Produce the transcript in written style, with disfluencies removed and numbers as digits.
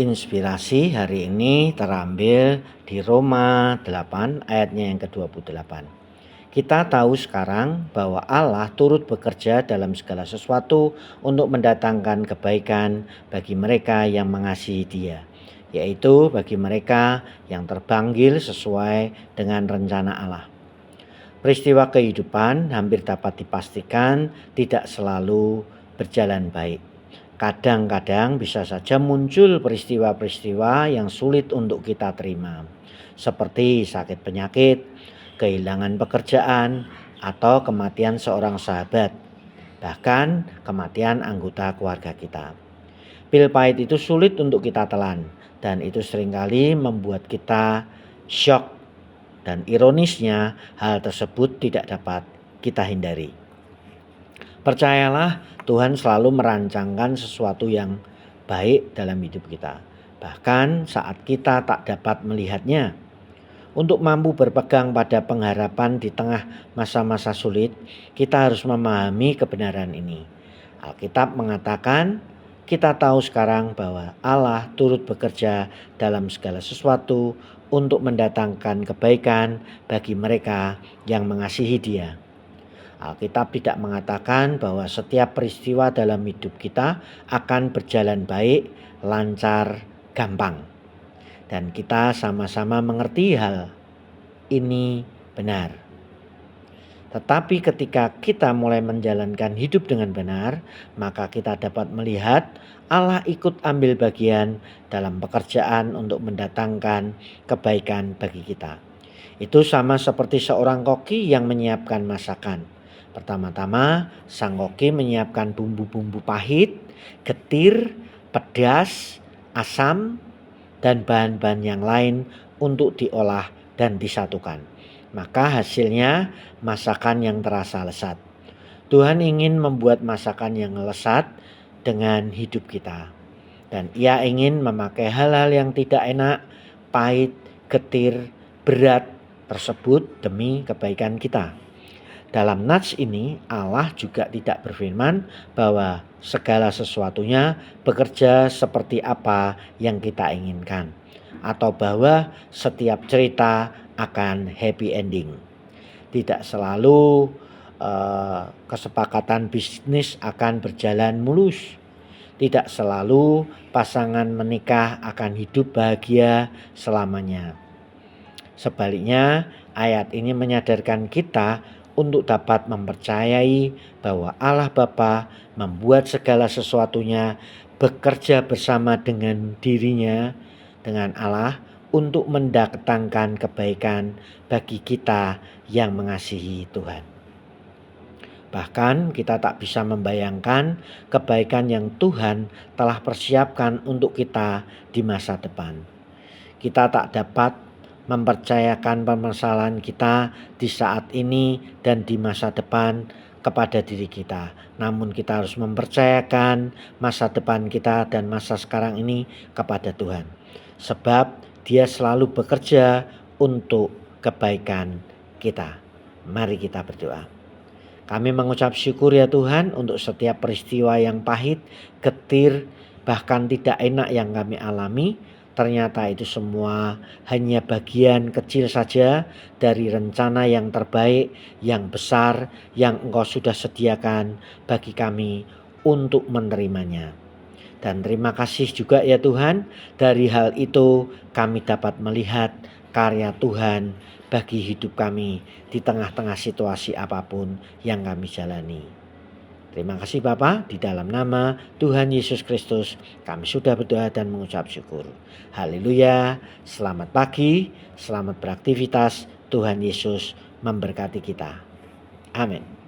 Inspirasi hari ini terambil di Roma 8 ayatnya yang ke-28. Kita tahu sekarang bahwa Allah turut bekerja dalam segala sesuatu untuk mendatangkan kebaikan bagi mereka yang mengasihi Dia, yaitu bagi mereka yang terpanggil sesuai dengan rencana Allah. Peristiwa kehidupan hampir dapat dipastikan tidak selalu berjalan baik. Kadang-kadang bisa saja muncul peristiwa-peristiwa yang sulit untuk kita terima, seperti sakit penyakit, kehilangan pekerjaan, atau kematian seorang sahabat, bahkan kematian anggota keluarga kita. Pil pahit itu sulit untuk kita telan, dan itu seringkali membuat kita syok, dan ironisnya hal tersebut tidak dapat kita hindari. Percayalah, Tuhan selalu merancangkan sesuatu yang baik dalam hidup kita, bahkan saat kita tak dapat melihatnya. Untuk mampu berpegang pada pengharapan di tengah masa-masa sulit, kita harus memahami kebenaran ini. Alkitab mengatakan, kita tahu sekarang bahwa Allah turut bekerja dalam segala sesuatu untuk mendatangkan kebaikan bagi mereka yang mengasihi Dia. Alkitab tidak mengatakan bahwa setiap peristiwa dalam hidup kita akan berjalan baik, lancar, gampang. Dan kita sama-sama mengerti hal ini benar. Tetapi ketika kita mulai menjalankan hidup dengan benar, maka kita dapat melihat Allah ikut ambil bagian dalam pekerjaan untuk mendatangkan kebaikan bagi kita. Itu sama seperti seorang koki yang menyiapkan masakan. Pertama-tama, sang koki menyiapkan bumbu-bumbu pahit, getir, pedas, asam, dan bahan-bahan yang lain untuk diolah dan disatukan. Maka hasilnya masakan yang terasa lezat. Tuhan ingin membuat masakan yang lezat dengan hidup kita. Dan Ia ingin memakai hal-hal yang tidak enak, pahit, getir, berat tersebut demi kebaikan kita. Dalam nats ini Allah juga tidak berfirman bahwa segala sesuatunya bekerja seperti apa yang kita inginkan, atau bahwa setiap cerita akan happy ending. Tidak selalu kesepakatan bisnis akan berjalan mulus. Tidak selalu pasangan menikah akan hidup bahagia selamanya. Sebaliknya, ayat ini menyadarkan kita untuk dapat mempercayai bahwa Allah Bapa membuat segala sesuatunya bekerja bersama dengan dirinya, dengan Allah, untuk mendatangkan kebaikan bagi kita yang mengasihi Tuhan. Bahkan kita tak bisa membayangkan kebaikan yang Tuhan telah persiapkan untuk kita di masa depan. Kita tak dapat mempercayakan permasalahan kita di saat ini dan di masa depan kepada diri kita. Namun kita harus mempercayakan masa depan kita dan masa sekarang ini kepada Tuhan. Sebab Dia selalu bekerja untuk kebaikan kita. Mari kita berdoa. Kami mengucap syukur ya Tuhan untuk setiap peristiwa yang pahit, getir, bahkan tidak enak yang kami alami. Ternyata itu semua hanya bagian kecil saja dari rencana yang terbaik, yang besar, yang Engkau sudah sediakan bagi kami untuk menerimanya. Dan terima kasih juga ya Tuhan, dari hal itu kami dapat melihat karya Tuhan bagi hidup kami di tengah-tengah situasi apapun yang kami jalani. Terima kasih Bapa, di dalam nama Tuhan Yesus Kristus kami sudah berdoa dan mengucap syukur. Haleluya, selamat pagi, selamat beraktivitas, Tuhan Yesus memberkati kita. Amin.